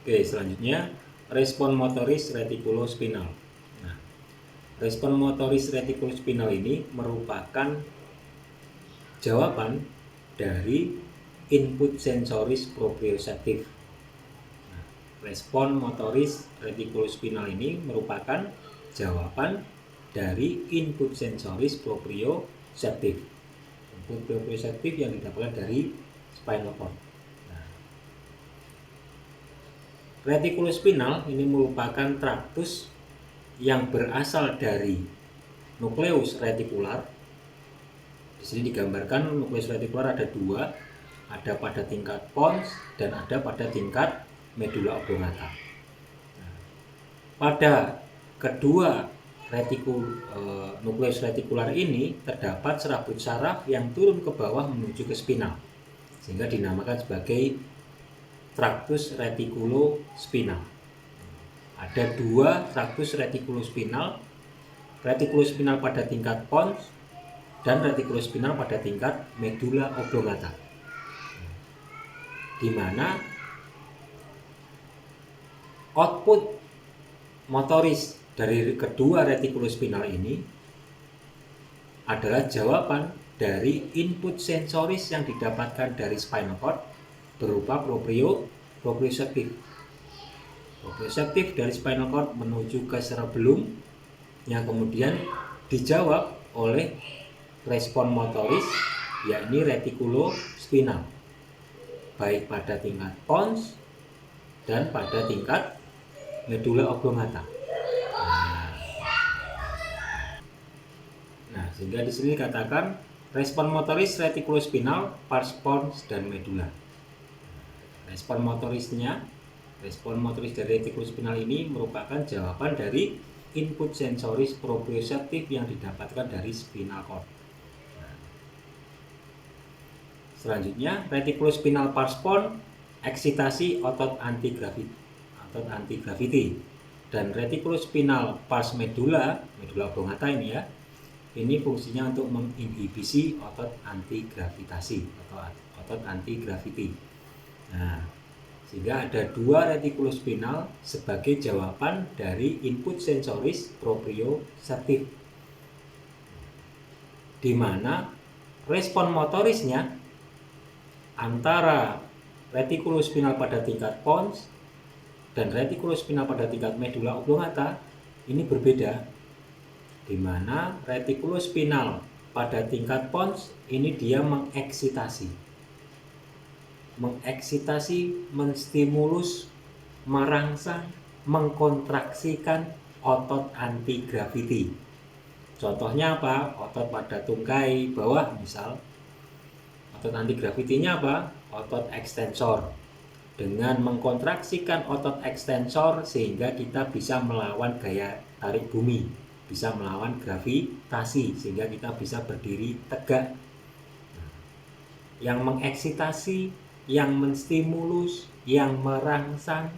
Oke, selanjutnya respon motoris retikulospinal. Nah, respon motoris retikulospinal ini merupakan jawaban dari input sensoris proprioseptif. Nah, respon motoris retikulospinal ini merupakan jawaban dari input sensoris proprioseptif. Input proprioseptif yang didapatkan dari spinal cord. Nah, retikulospinal ini merupakan traktus yang berasal dari nukleus retikular. Di sini digambarkan nukleus retikular ada dua, ada pada tingkat pons dan ada pada tingkat medula oblongata. Nah, pada kedua nukleus retikular ini terdapat serabut saraf yang turun ke bawah menuju ke spinal, sehingga dinamakan sebagai traktus retikulospinal. Ada dua traktus retikulospinal pada tingkat pons dan retikulospinal pada tingkat medula oblongata, di mana output motoris dari kedua retikulospinal ini adalah jawaban dari input sensoris yang didapatkan dari spinal cord berupa proprioseptif. Proprioseptif dari spinal cord menuju ke cerebellum yang kemudian dijawab oleh respon motoris, yakni retikulospinal, baik pada tingkat pons dan pada tingkat medula oblongata. Nah, sehingga di sini dikatakan respon motoris retikulospinal, pars pons dan medula. Respon motoris dari retikulospinal ini merupakan jawaban dari input sensoris proprioseptif yang didapatkan dari spinal cord. Selanjutnya, retikulospinal pars pons eksitasi otot anti gravity, dan retikulospinal pars medula oblongata ini ya, ini fungsinya untuk menginhibisi otot anti gravitasi atau otot anti gravity. Nah, sehingga ada dua retikulospinal sebagai jawaban dari input sensoris proprioseptif, di mana respon motorisnya antara retikulospinal pada tingkat pons dan retikulospinal pada tingkat medula oblongata ini berbeda, di mana retikulospinal pada tingkat pons ini dia mengeksitasi, menstimulus, merangsang, mengkontraksikan otot anti gravity. Contohnya apa? Otot pada tungkai bawah misal. Otot anti gravity-nya apa? Otot ekstensor. Dengan mengkontraksikan otot ekstensor sehingga kita bisa melawan gaya tarik bumi, bisa melawan gravitasi sehingga kita bisa berdiri tegak. Yang mengeksitasi, yang menstimulus, yang merangsang,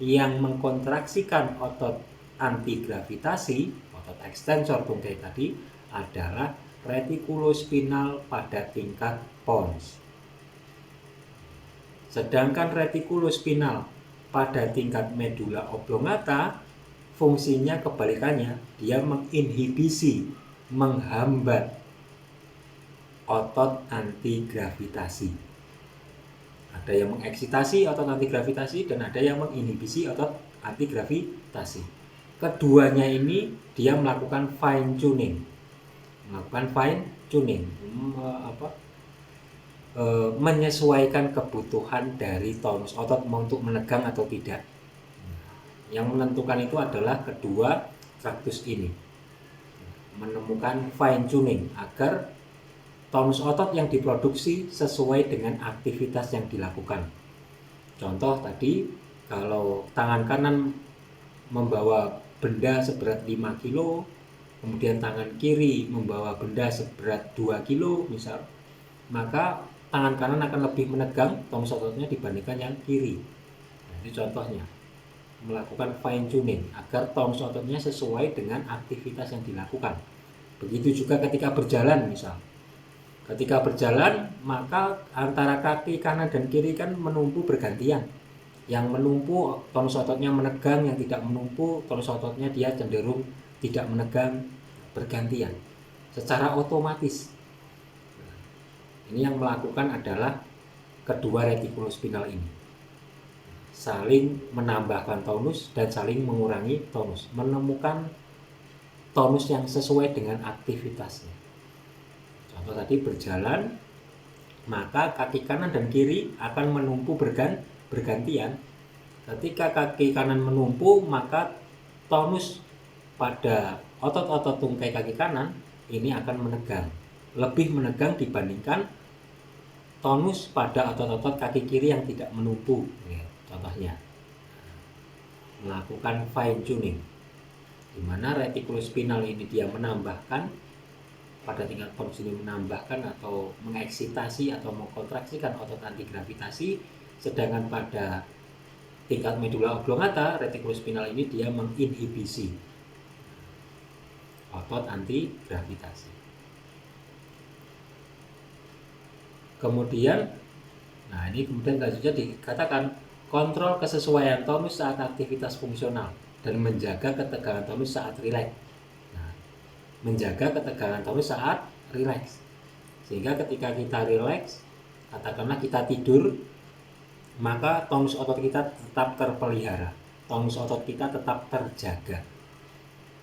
yang mengkontraksikan otot anti gravitasi, otot ekstensor tungkai tadi adalah retikulospinal pada tingkat pons. Sedangkan retikulospinal pada tingkat medula oblongata fungsinya kebalikannya, dia menginhibisi, menghambat otot anti gravitasi. Ada yang mengeksitasi otot anti gravitasi dan ada yang menginhibisi otot anti gravitasi. Keduanya ini dia melakukan fine tuning, menyesuaikan kebutuhan dari tonus otot untuk menegang atau tidak. Yang menentukan itu adalah kedua traktus ini, menemukan fine tuning agar tonus otot yang diproduksi sesuai dengan aktivitas yang dilakukan. Contoh tadi, kalau tangan kanan membawa benda seberat 5 kilo, kemudian tangan kiri membawa benda seberat 2 kilo misal, maka tangan kanan akan lebih menegang tonus ototnya dibandingkan yang kiri. Nah, ini contohnya, melakukan fine tuning agar tonus ototnya sesuai dengan aktivitas yang dilakukan. Begitu juga ketika berjalan misal. Ketika berjalan, maka antara kaki kanan dan kiri kan menumpu bergantian. Yang menumpu tonus ototnya menegang, yang tidak menumpu tonus ototnya dia cenderung tidak menegang, bergantian secara otomatis. Ini yang melakukan adalah kedua retikulospinal ini, saling menambahkan tonus dan saling mengurangi tonus, menemukan tonus yang sesuai dengan aktivitasnya. Contoh tadi berjalan, maka kaki kanan dan kiri akan menumpu bergantian. Ketika kaki kanan menumpu, maka tonus pada otot-otot tungkai kaki kanan ini akan menegang, lebih menegang dibandingkan tonus pada otot-otot kaki kiri yang tidak menumpu. Contohnya melakukan fine tuning, di mana retikulospinal ini dia menambahkan pada tingkat tonus ini, menambahkan atau mengeksitasi atau mengkontraksikan otot anti gravitasi, sedangkan pada tingkat medula oblongata retikulospinal ini dia menginhibisi otot anti gravitasi. Kemudian, nah ini kemudian selanjutnya dikatakan kontrol kesesuaian tonus saat aktivitas fungsional dan menjaga ketegangan tonus saat rileks. Nah, menjaga ketegangan tonus saat rileks, sehingga ketika kita rileks, katakanlah kita tidur, maka tonus otot kita tetap terpelihara, tonus otot kita tetap terjaga.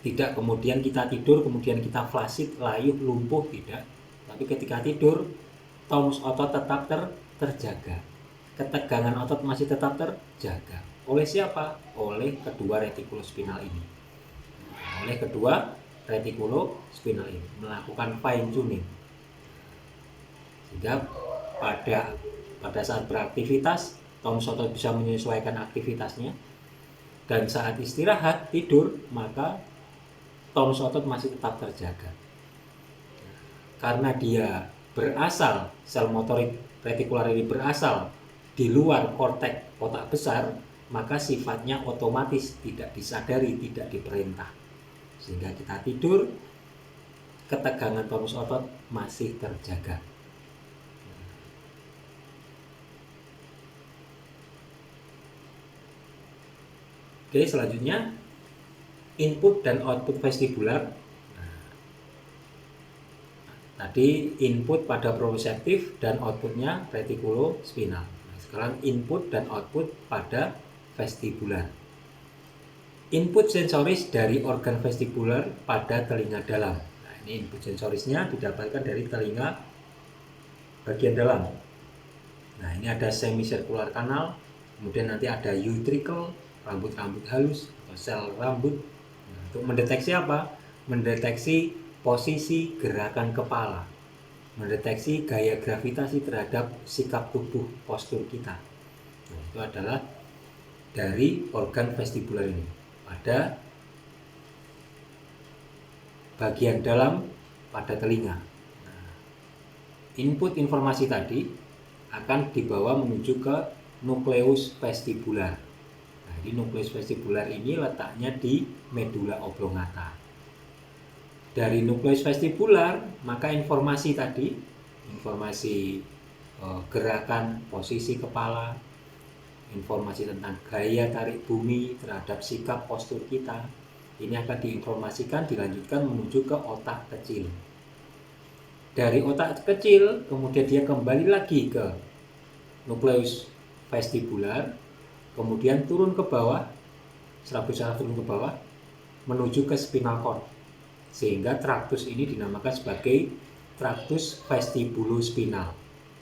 Tidak kemudian kita tidur, kemudian kita flasid, layuh, lumpuh, tidak. Tapi ketika tidur, tonus otot tetap terjaga. Ketegangan otot masih tetap terjaga. Oleh siapa? Oleh kedua retikulospinal ini. Oleh kedua retikulospinal ini melakukan fine tuning. Sehingga pada saat beraktivitas, tonus otot bisa menyesuaikan aktivitasnya, dan saat istirahat tidur maka tonus otot masih tetap terjaga. Karena dia berasal, sel motorik retikular ini berasal di luar korteks otak besar, maka sifatnya otomatis tidak disadari, tidak diperintah, sehingga kita tidur ketegangan tonus otot masih terjaga. Oke, selanjutnya input dan output vestibular. Tadi input pada proprioseptif dan outputnya retikulospinal. Sekarang input dan output pada vestibular. Input sensoris dari organ vestibular pada telinga dalam. Nah, ini input sensorisnya didapatkan dari telinga bagian dalam. Nah, ini ada semicircular kanal, kemudian nanti ada utricle, rambut-rambut halus atau sel rambut. Nah, untuk mendeteksi apa? Mendeteksi posisi gerakan kepala, mendeteksi gaya gravitasi terhadap sikap tubuh, postur kita. Nah, itu adalah dari organ vestibular ini pada bagian dalam pada telinga. Nah, input informasi tadi akan dibawa menuju ke nukleus vestibular. Nah, di nukleus vestibular ini letaknya di medula oblongata. Dari nukleus vestibular, maka informasi tadi, informasi gerakan, posisi kepala, informasi tentang gaya tarik bumi terhadap sikap postur kita, ini akan diinformasikan, dilanjutkan menuju ke otak kecil. Dari otak kecil, kemudian dia kembali lagi ke nukleus vestibular, kemudian turun ke bawah, serabut-serabut turun ke bawah, menuju ke spinal cord. Sehingga traktus ini dinamakan sebagai traktus vestibulospinal.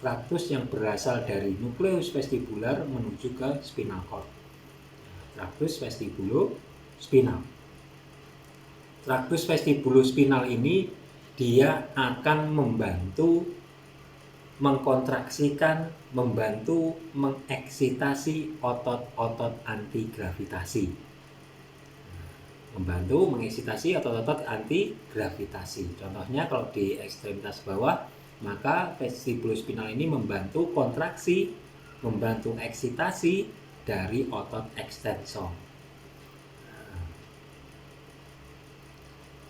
Traktus yang berasal dari nukleus vestibular menuju ke spinal cord. Traktus vestibulospinal. Traktus vestibulospinal ini dia akan membantu mengkontraksikan, membantu mengeksitasi otot-otot anti gravitasi. Membantu mengeksitasi otot-otot anti gravitasi. Contohnya kalau di ekstremitas bawah, maka vestibulospinal ini membantu kontraksi, membantu eksitasi dari otot ekstensor.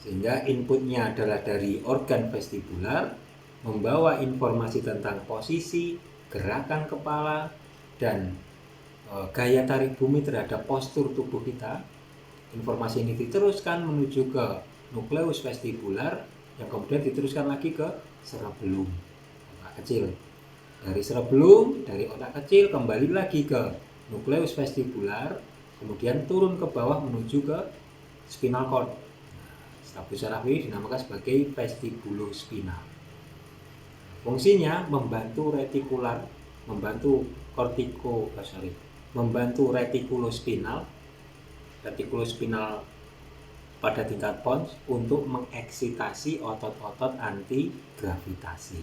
Sehingga inputnya adalah dari organ vestibular, membawa informasi tentang posisi, gerakan kepala, dan gaya tarik bumi terhadap postur tubuh kita, informasi ini diteruskan menuju ke nukleus vestibular yang kemudian diteruskan lagi ke cerebellum, otak kecil. Dari cerebellum, dari otak kecil kembali lagi ke nukleus vestibular, kemudian turun ke bawah menuju ke spinal cord. Status saraf ini dinamakan sebagai vestibulospinal. Fungsinya membantu retikulospinal pada tingkat pons untuk mengeksitasi otot-otot anti gravitasi.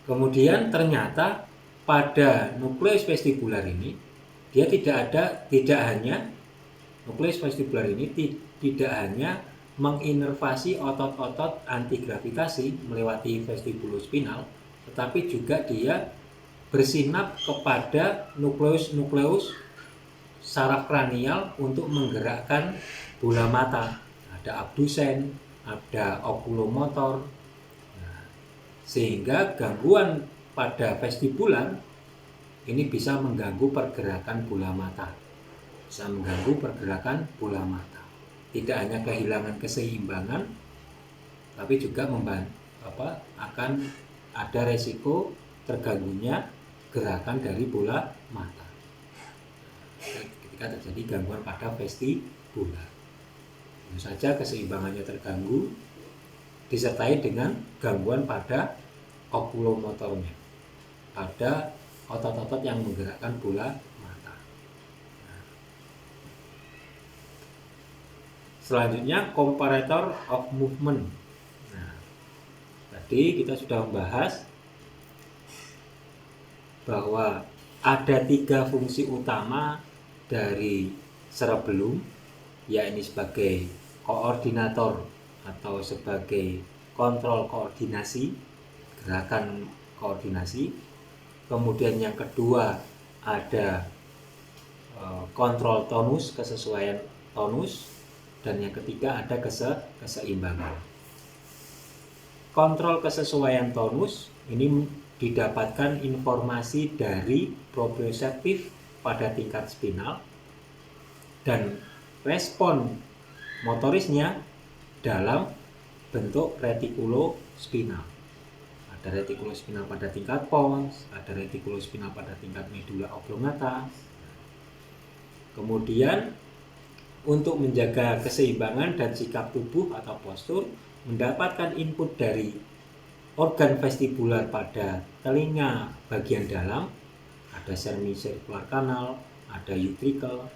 Kemudian ternyata pada nukleus vestibular ini nukleus vestibular ini tidak hanya menginervasi otot-otot anti gravitasi melewati vestibulospinal, tetapi juga dia bersinap kepada nukleus saraf kranial untuk menggerakkan bola mata. Ada abdusen, ada okulomotor. Sehingga gangguan pada vestibular ini bisa mengganggu pergerakan bola mata. Tidak hanya kehilangan keseimbangan, tapi juga akan ada resiko terganggunya gerakan dari bola mata ketika terjadi gangguan pada vestibular. Tentu saja keseimbangannya terganggu disertai dengan gangguan pada okulomotornya, pada otot-otot yang menggerakkan bola mata. Selanjutnya comparator of movement. Tadi kita sudah membahas bahwa ada 3 fungsi utama dari cerebellum, yakni sebagai koordinator atau sebagai kontrol koordinasi, gerakan koordinasi. Kemudian yang kedua ada kontrol tonus, kesesuaian tonus, dan yang ketiga ada keseimbangan. Kontrol kesesuaian tonus ini didapatkan informasi dari proprioseptif pada tingkat spinal dan respon motorisnya dalam bentuk retikulospinal. Ada retikulospinal pada tingkat pons, ada retikulospinal pada tingkat medula oblongata. Kemudian untuk menjaga keseimbangan dan sikap tubuh atau postur, mendapatkan input dari organ vestibular pada telinga bagian dalam, ada semicircular canal, ada utricle.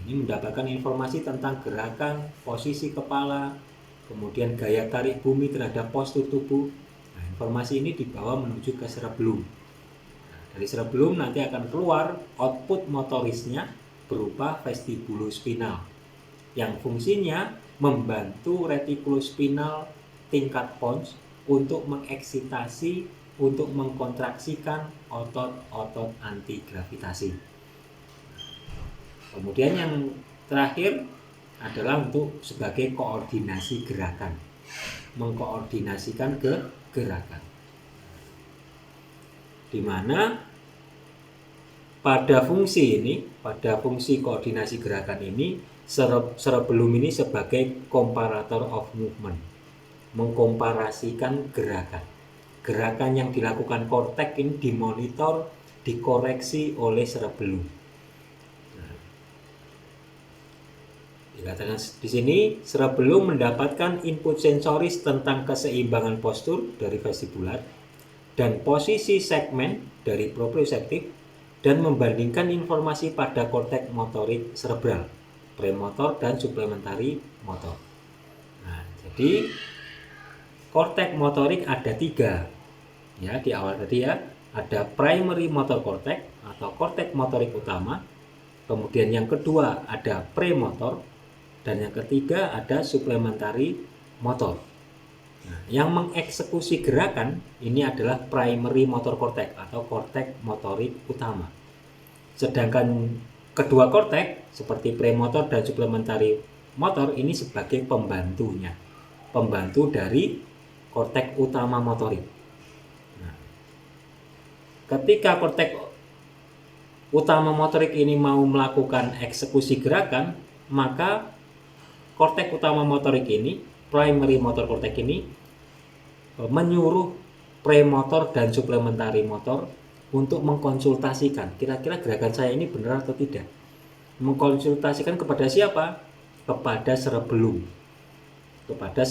Ini mendapatkan informasi tentang gerakan, posisi kepala, kemudian gaya tarik bumi terhadap postur tubuh. Informasi ini dibawa menuju ke cerebellum. Dari cerebellum nanti akan keluar output motorisnya berupa vestibulospinal yang fungsinya membantu retikulospinal tingkat pons untuk mengeksitasi, untuk mengkontraksikan otot-otot anti gravitasi. Kemudian yang terakhir adalah untuk sebagai koordinasi gerakan, mengkoordinasikan gerakan, di mana pada fungsi koordinasi gerakan ini cerebellum ini sebagai comparator of movement, mengkomparasikan gerakan yang dilakukan korteks ini dimonitor, dikoreksi oleh cerebellum. Dikatakan di sini cerebellum mendapatkan input sensoris tentang keseimbangan postur dari vestibular dan posisi segmen dari proprioseptif dan membandingkan informasi pada korteks motorik cerebral, premotor dan suplementari motor. Jadi korteks motorik ada 3 ya, di awal tadi ya, ada primary motor cortex atau korteks motorik utama, kemudian yang kedua ada premotor, dan yang ketiga ada supplementary motor. Yang mengeksekusi gerakan ini adalah primary motor cortex atau korteks motorik utama. Sedangkan kedua korteks seperti premotor dan supplementary motor ini sebagai pembantunya, pembantu dari korteks utama motorik. ketika korteks utama motorik ini mau melakukan eksekusi gerakan, maka korteks utama motorik ini, primary motor cortex ini, menyuruh premotor dan suplementari motor untuk mengkonsultasikan kira-kira gerakan saya ini benar atau tidak. Mengkonsultasikan kepada siapa? Kepada cerebellum. Kepada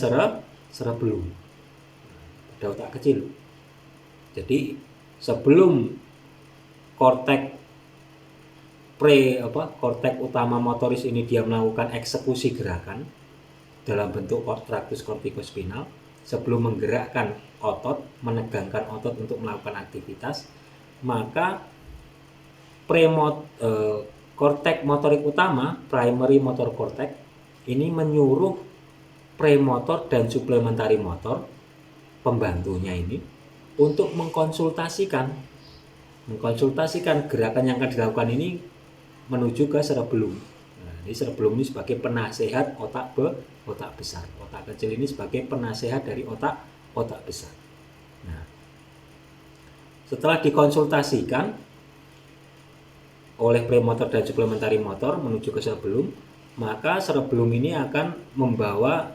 cerebellum. Pada otak kecil. Jadi sebelum korteks korteks utama motoris ini dia melakukan eksekusi gerakan dalam bentuk tractus corticospinal, sebelum menggerakkan otot, menegangkan otot untuk melakukan aktivitas, maka korteks motorik utama, primary motor cortex, ini menyuruh premotor dan suplementari motor, pembantunya ini, untuk mengkonsultasikan gerakan yang akan dilakukan ini menuju ke cerebellum. Nah, ini cerebellum ini sebagai penasehat otak besar. Otak kecil ini sebagai penasehat dari otak besar. Nah, setelah dikonsultasikan oleh premotor dan suplementari motor menuju ke cerebellum, maka cerebellum ini akan membawa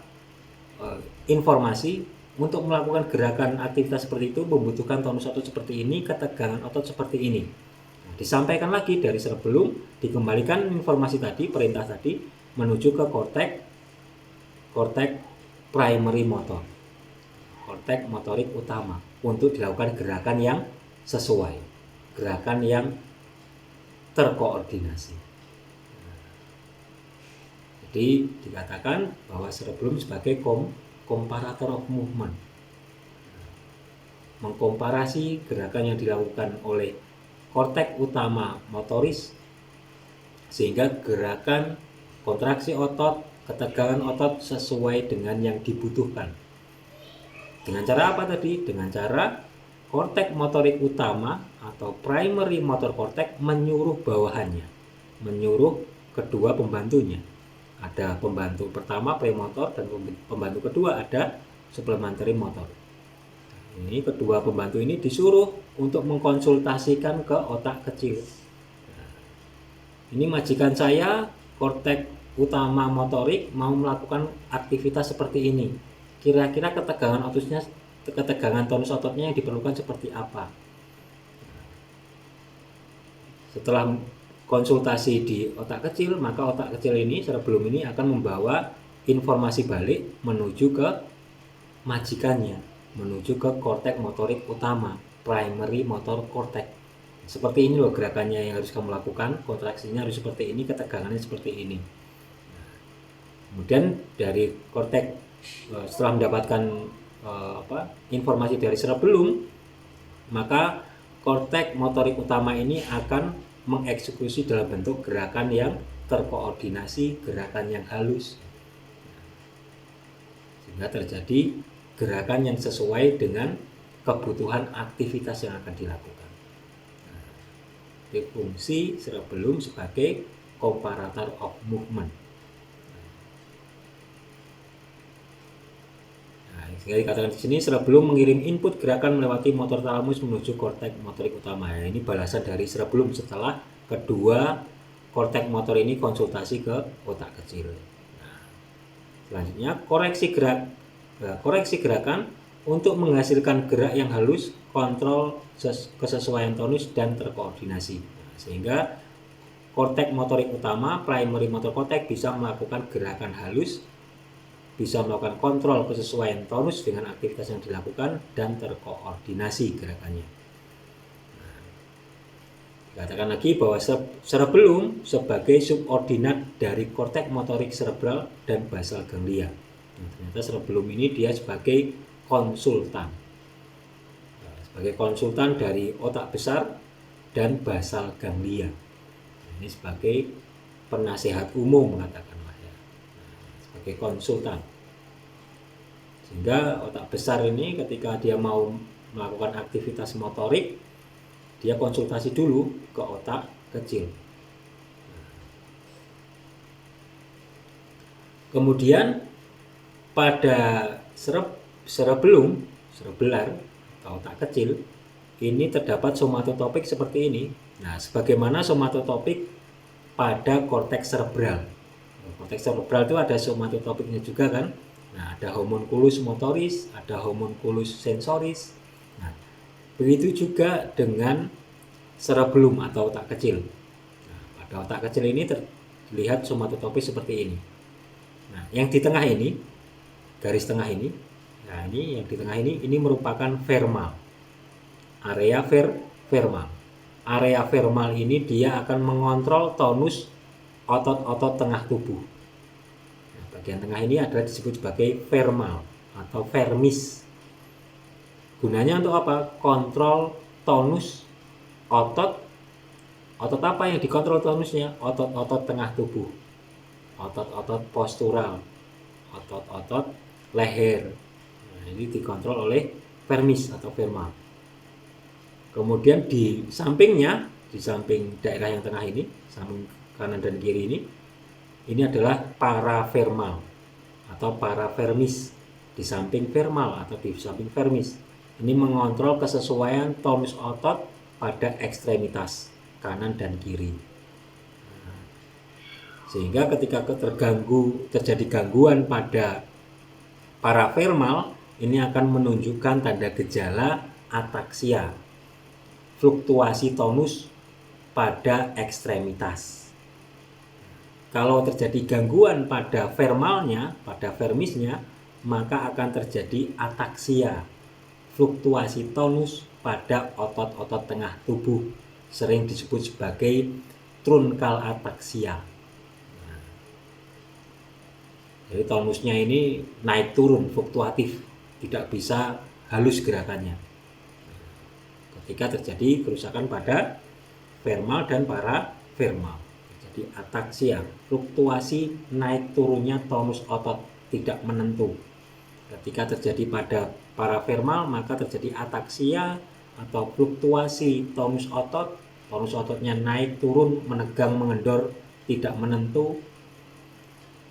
informasi untuk melakukan gerakan aktivitas seperti itu membutuhkan tonus otot seperti ini, ketegangan otot seperti ini. Nah, disampaikan lagi dari cerebellum, dikembalikan informasi tadi, perintah tadi menuju ke korteks primary motor, korteks motorik utama, untuk dilakukan gerakan yang sesuai, gerakan yang terkoordinasi. Jadi dikatakan bahwa cerebellum sebagai comparator of movement, mengkomparasi gerakan yang dilakukan oleh korteks utama motoris sehingga gerakan kontraksi otot, ketegangan otot sesuai dengan yang dibutuhkan. Dengan cara apa tadi? Dengan cara korteks motorik utama atau primary motor cortex menyuruh bawahannya, menyuruh kedua pembantunya. Ada pembantu pertama premotor dan pembantu kedua ada supplementary motor. Ini kedua pembantu ini disuruh untuk mengkonsultasikan ke otak kecil. Ini majikan saya, korteks utama motorik mau melakukan aktivitas seperti ini. Kira-kira ketegangan tonus ototnya yang diperlukan seperti apa? Setelah konsultasi di otak kecil, maka otak kecil ini, cerebellum ini akan membawa informasi balik menuju ke majikannya, menuju ke korteks motorik utama, primary motor cortex. Seperti ini loh gerakannya yang harus kamu lakukan, kontraksinya harus seperti ini, ketegangannya seperti ini. Kemudian dari korteks, setelah mendapatkan informasi dari cerebellum, maka korteks motorik utama ini akan mengeksekusi dalam bentuk gerakan yang terkoordinasi, gerakan yang halus, sehingga terjadi gerakan yang sesuai dengan kebutuhan aktivitas yang akan dilakukan. Nah, fungsi cerebellum sebagai comparator of movement. Sehingga dikatakan di sini cerebellum mengirim input gerakan melewati motor talamus menuju korteks motorik utama. Ya, ini balasan dari cerebellum setelah kedua korteks motor ini konsultasi ke otak kecil. Nah, selanjutnya koreksi gerakan untuk menghasilkan gerak yang halus, kontrol kesesuaian tonus dan terkoordinasi. Nah, sehingga korteks motorik utama, primary motor cortex, bisa melakukan gerakan halus, bisa melakukan kontrol kesesuaian tonus dengan aktivitas yang dilakukan dan terkoordinasi gerakannya. Nah, dikatakan lagi bahwa cerebellum sebagai subordinat dari korteks motorik cerebral dan basal ganglia. Nah, ternyata cerebellum ini dia sebagai konsultan, sebagai konsultan dari otak besar dan basal ganglia. Nah, ini sebagai penasehat umum mengatakan sebagai konsultan, sehingga otak besar ini ketika dia mau melakukan aktivitas motorik, dia konsultasi dulu ke otak kecil. Kemudian pada cerebellar atau otak kecil ini terdapat somatotopik seperti ini. Nah, sebagaimana somatotopik pada korteks cerebral. Korteks cerebral itu ada somatotopiknya juga kan. Nah, ada homunculus motoris, ada homunculus sensoris. Nah, begitu juga dengan cerebellum atau otak kecil. Nah, pada otak kecil ini terlihat somatotopik seperti ini. Nah, yang di tengah ini, garis tengah ini, nah ini yang di tengah ini merupakan vermal. Area vermal. Area vermal ini dia akan mengontrol tonus otot-otot tengah tubuh. Nah, bagian tengah ini adalah disebut sebagai vermal atau vermis. Gunanya untuk apa? Kontrol tonus otot. Otot apa yang dikontrol tonusnya? Otot-otot tengah tubuh, otot-otot postural, otot-otot leher. Nah, ini dikontrol oleh vermis atau vermal. Kemudian di sampingnya, di samping daerah yang tengah ini, samping kanan dan kiri ini adalah paravermal atau paravermis. Di samping vermal atau di samping vermis, ini mengontrol kesesuaian tonus otot pada ekstremitas kanan dan kiri. Sehingga ketika terjadi gangguan pada paravermal, ini akan menunjukkan tanda gejala ataksia, fluktuasi tonus pada ekstremitas. Kalau terjadi gangguan pada vermalnya, pada vermisnya, maka akan terjadi ataksia, fluktuasi tonus pada otot-otot tengah tubuh, sering disebut sebagai trunkal ataksia. Jadi tonusnya ini naik turun, fluktuatif, tidak bisa halus gerakannya. Ketika terjadi kerusakan pada vermal dan paravermal, jadi ataksia, fluktuasi naik turunnya tonus otot tidak menentu. Ketika terjadi pada paravermal, maka terjadi ataksia atau fluktuasi tonus otot. Tonus ototnya naik turun, menegang, mengendor, tidak menentu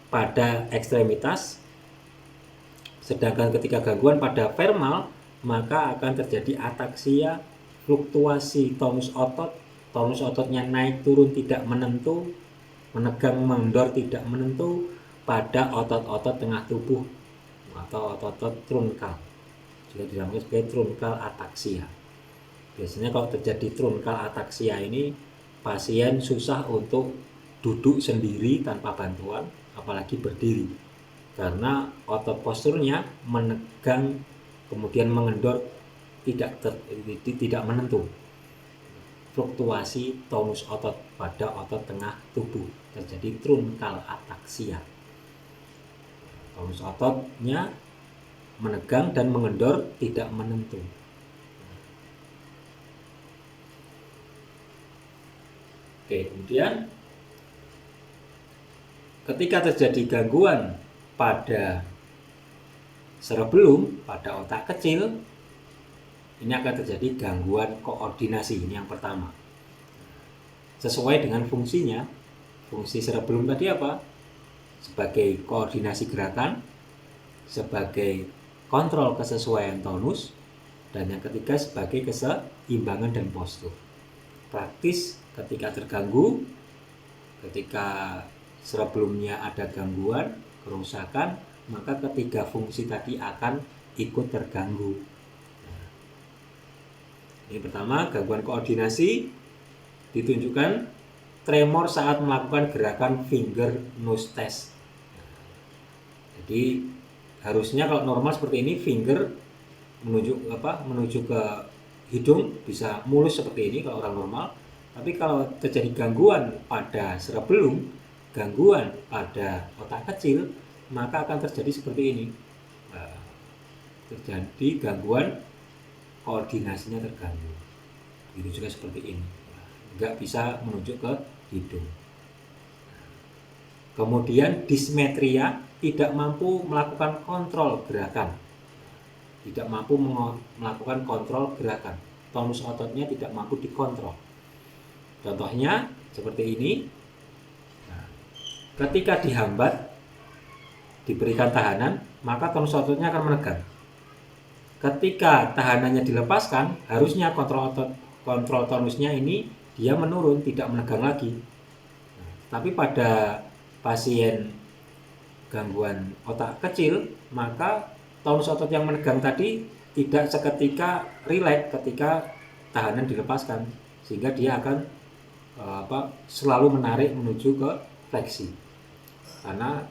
pada ekstremitas. Sedangkan ketika gangguan pada vermal, maka akan terjadi ataksia, fluktuasi tonus otot. Tonus ototnya naik turun tidak menentu, menegang, mengendor, tidak menentu pada otot-otot tengah tubuh atau otot-otot trunkal, juga dinamakan sebagai trunkal ataksia. Biasanya kalau terjadi trunkal ataksia ini, pasien susah untuk duduk sendiri tanpa bantuan, apalagi berdiri, karena otot posturnya menegang kemudian mengendor, tidak menentu. Fluktuasi tonus otot pada otot tengah tubuh, terjadi trunkal ataksia. Tonus ototnya menegang dan mengendor, tidak menentu. Oke, kemudian ketika terjadi gangguan pada cerebellum, pada otak kecil, ini akan terjadi gangguan koordinasi. Ini yang pertama. Sesuai dengan fungsinya, fungsi cerebellum tadi apa? Sebagai koordinasi gerakan, sebagai kontrol kesesuaian tonus, dan yang ketiga sebagai keseimbangan dan postur. Praktis ketika terganggu, ketika cerebellumnya ada gangguan, kerusakan, maka ketiga fungsi tadi akan ikut terganggu. Ini pertama, gangguan koordinasi ditunjukkan tremor saat melakukan gerakan finger nose test. Jadi harusnya kalau normal seperti ini, finger menuju ke hidung bisa mulus seperti ini kalau orang normal. Tapi kalau terjadi gangguan pada cerebellum, gangguan pada otak kecil, maka akan terjadi seperti ini. Terjadi gangguan koordinasinya terganggu. Begitu juga seperti ini. Nggak bisa menunjuk ke hidung. Kemudian dismetria, tidak mampu melakukan kontrol gerakan. Tidak mampu melakukan kontrol gerakan. Tonus ototnya tidak mampu dikontrol. Contohnya seperti ini. Nah, ketika dihambat, diberikan tahanan, maka tonus ototnya akan menegang. ketika tahanannya dilepaskan, harusnya kontrol tonusnya ini dia menurun, tidak menegang lagi. Tapi pada pasien gangguan otak kecil, maka tonus otot yang menegang tadi tidak seketika rileks ketika tahanan dilepaskan, sehingga dia akan selalu menarik menuju ke fleksi, karena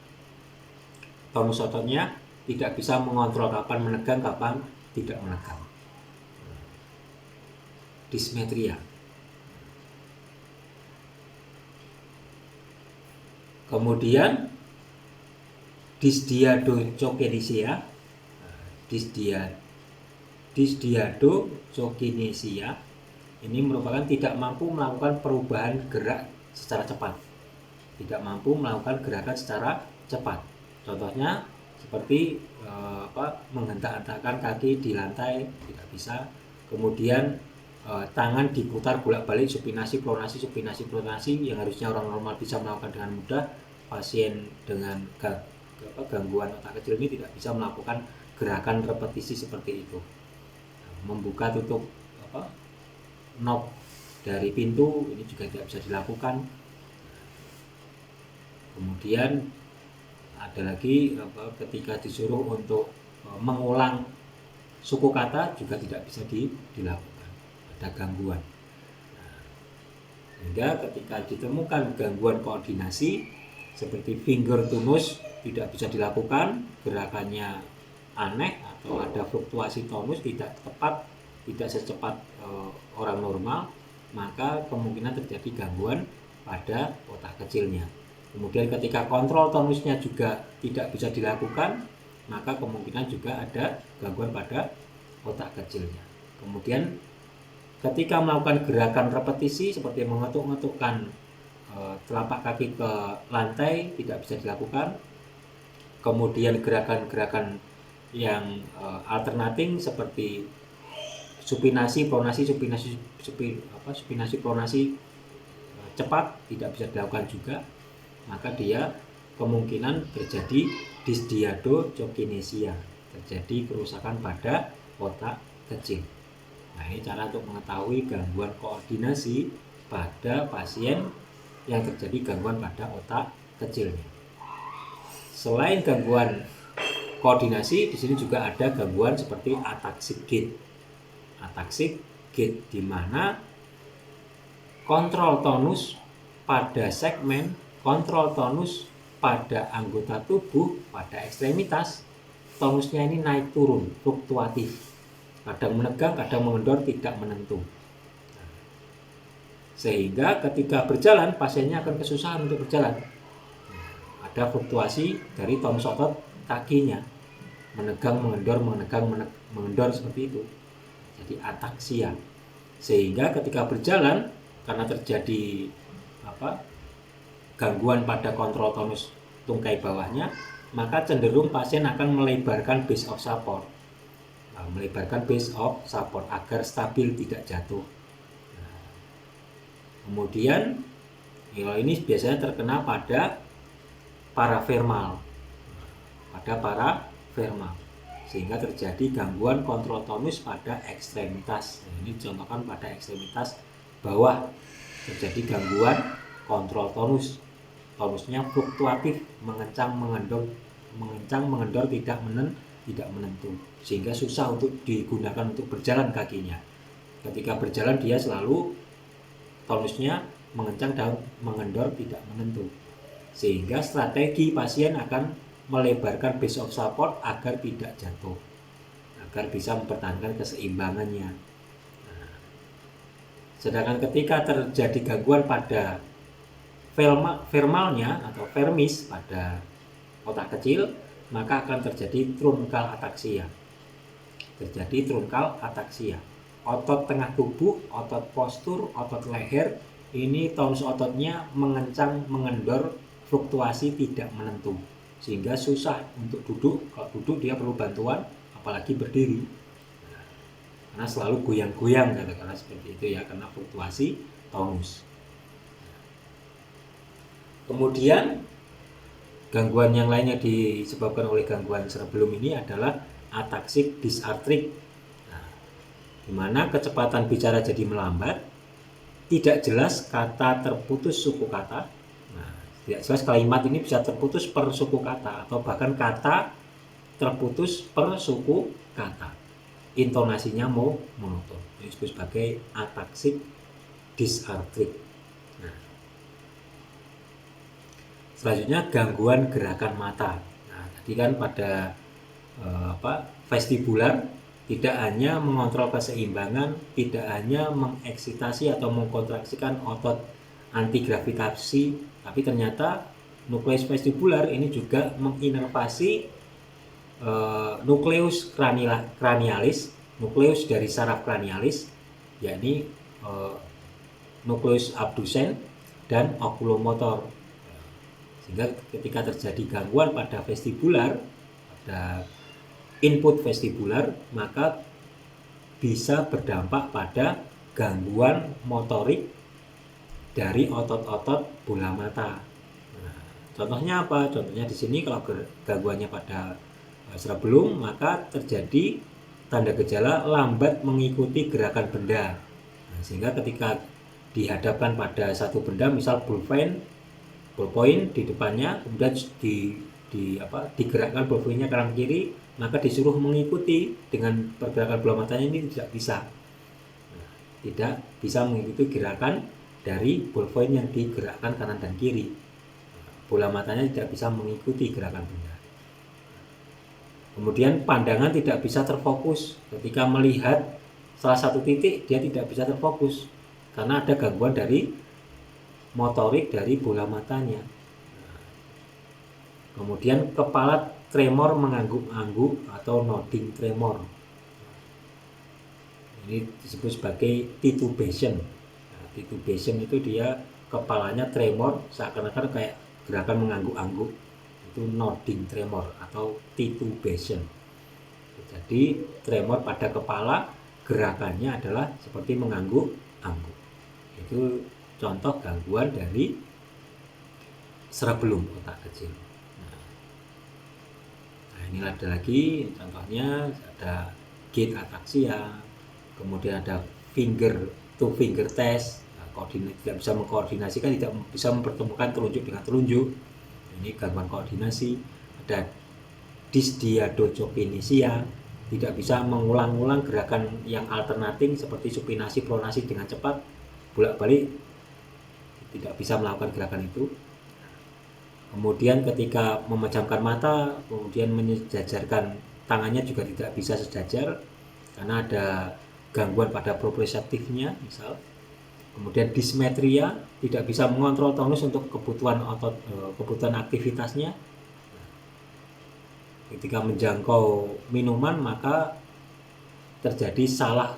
tonus ototnya tidak bisa mengontrol kapan menegang, kapan tidak menegang. Dismetria. Kemudian dysdiadochokinesia. Dysdiadochokinesia ini merupakan tidak mampu melakukan perubahan gerak secara cepat. Tidak mampu melakukan gerakan secara cepat. Contohnya seperti menghentak-hentakkan kaki di lantai, tidak bisa. Kemudian tangan diputar bolak-balik, supinasi pronasi yang harusnya orang normal bisa melakukan dengan mudah, pasien dengan gangguan otak kecil ini tidak bisa melakukan gerakan repetisi seperti itu. Membuka tutup knob dari pintu ini juga tidak bisa dilakukan. Kemudian ada lagi ketika disuruh untuk mengulang suku kata juga tidak bisa dilakukan, ada gangguan. Sehingga ketika ditemukan gangguan koordinasi seperti finger to nose tidak bisa dilakukan, gerakannya aneh atau ada fluktuasi tonus tidak tepat, tidak secepat orang normal, maka kemungkinan terjadi gangguan pada otak kecilnya. Kemudian ketika kontrol tonusnya juga tidak bisa dilakukan, maka kemungkinan juga ada gangguan pada otak kecilnya. Kemudian ketika melakukan gerakan repetisi seperti mengetuk-ngetukkan telapak kaki ke lantai tidak bisa dilakukan. Kemudian gerakan-gerakan yang alternating seperti supinasi pronasi cepat tidak bisa dilakukan juga, maka dia kemungkinan terjadi dysdiadochokinesia, terjadi kerusakan pada otak kecil. Nah, ini cara untuk mengetahui gangguan koordinasi pada pasien yang terjadi gangguan pada otak kecilnya. Selain gangguan koordinasi, di sini juga ada gangguan seperti ataxic gait. Ataxic gait di mana kontrol tonus pada segmen, kontrol tonus pada anggota tubuh, pada ekstremitas, tonusnya ini naik turun, fluktuatif. Kadang menegang, kadang mengendor, tidak menentu. Sehingga ketika berjalan, pasiennya akan kesusahan untuk berjalan. Ada fluktuasi dari tonus otot kakinya, menegang, mengendor, mengendor seperti itu. Jadi ataksia. Sehingga ketika berjalan, karena terjadi gangguan pada kontrol tonus tungkai bawahnya, maka cenderung pasien akan melebarkan base of support. Melebarkan base of support agar stabil, tidak jatuh. Kemudian ini biasanya terkena pada paravermal, sehingga terjadi gangguan kontrol tonus pada ekstremitas. Ini contohkan pada ekstremitas bawah terjadi gangguan kontrol tonus, tonusnya fluktuatif, mengencang mengendor, tidak menentu, sehingga susah untuk digunakan untuk berjalan kakinya. Ketika berjalan dia selalu tonusnya mengencang dan mengendor, tidak menentu, sehingga strategi pasien akan melebarkan base of support agar tidak jatuh, agar bisa mempertahankan keseimbangannya. Sedangkan ketika terjadi gangguan pada vermalnya atau vermis pada otak kecil, maka akan terjadi trunkal ataksia. Otot tengah tubuh, otot postur, otot leher, ini tonus ototnya mengencang, mengendor, fluktuasi, tidak menentu, sehingga susah untuk duduk. Kalau duduk dia perlu bantuan, apalagi berdiri, karena selalu goyang-goyang, katakanlah seperti itu ya, karena fluktuasi tonus. Kemudian gangguan yang lainnya disebabkan oleh gangguan cerebellum ini adalah ataksik dysarthrik. Nah, di mana kecepatan bicara jadi melambat, tidak jelas kata terputus suku kata. Nah, tidak jelas kalimat ini bisa terputus per suku kata atau bahkan kata terputus per suku kata. Intonasinya monoton. Ini disebut sebagai ataksik dysarthrik. Nah, selanjutnya gangguan gerakan mata. Nah, tadi kan pada vestibular tidak hanya mengontrol keseimbangan, tidak hanya mengeksitasi atau mengkontraksikan otot anti gravitasi, tapi ternyata nukleus vestibular ini juga menginervasi nukleus cranialis, nukleus dari saraf cranialis, yakni nukleus abdusen dan oculomotor. Sehingga ketika terjadi gangguan pada vestibular, pada input vestibular, maka bisa berdampak pada gangguan motorik dari otot-otot bola mata. Nah, contohnya apa? Contohnya di sini kalau gangguannya pada cerebellum, maka terjadi tanda gejala lambat mengikuti gerakan benda. Nah, sehingga ketika dihadapkan pada satu benda, misal ballpoint di depannya, kemudian digerakkan ballpointnya kanan kiri, maka disuruh mengikuti dengan pergerakan bola matanya ini tidak bisa. Nah, tidak bisa mengikuti gerakan dari ballpoint yang digerakkan kanan dan kiri. Bola matanya tidak bisa mengikuti gerakan benda. Kemudian pandangan tidak bisa terfokus. Ketika melihat salah satu titik, dia tidak bisa terfokus karena ada gangguan dari motorik dari bola matanya. Kemudian kepala tremor mengangguk-angguk atau nodding tremor. Ini disebut sebagai titubation. Nah, titubation itu dia kepalanya tremor seakan-akan kayak gerakan mengangguk-angguk. Itu nodding tremor atau titubation. Jadi tremor pada kepala gerakannya adalah seperti mengangguk-angguk. Itu contoh gangguan dari cerebellum, otak kecil. Nah, ini ada lagi contohnya, ada gait ataksia, kemudian ada finger to finger test. Nah, tidak bisa mengkoordinasikan, tidak bisa mempertemukan telunjuk dengan telunjuk. Ini gangguan koordinasi. Ada dysdiadochokinesia, tidak bisa mengulang-ulang gerakan yang alternating seperti supinasi pronasi dengan cepat, bolak-balik, tidak bisa melakukan gerakan itu. Kemudian ketika memejamkan mata, kemudian menyejajarkan tangannya juga tidak bisa sejajar karena ada gangguan pada proprioseptifnya misal. Kemudian dismetria, tidak bisa mengontrol tonus untuk kebutuhan otot, kebutuhan aktivitasnya. Ketika menjangkau minuman, maka terjadi salah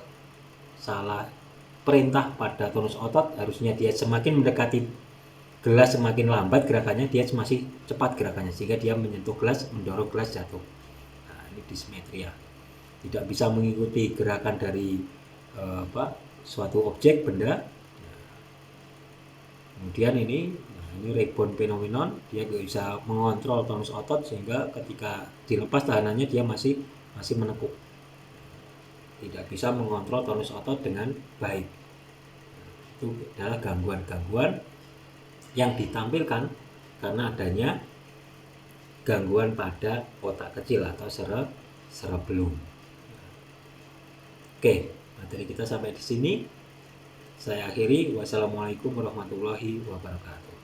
perintah pada tonus otot. Harusnya dia semakin mendekati gelas semakin lambat gerakannya, dia masih cepat gerakannya sehingga dia menyentuh gelas, mendorong gelas jatuh. Nah, ini dismetria. Tidak bisa mengikuti gerakan dari suatu objek benda. Kemudian ini rebound phenomenon, dia bisa mengontrol tonus otot sehingga ketika dilepas tahanannya dia masih menekuk. Tidak bisa mengontrol tonus otot dengan baik. Itu adalah gangguan-gangguan yang ditampilkan karena adanya gangguan pada otak kecil atau cerebellum. Oke, materi kita sampai di sini. Saya akhiri. Wassalamualaikum warahmatullahi wabarakatuh.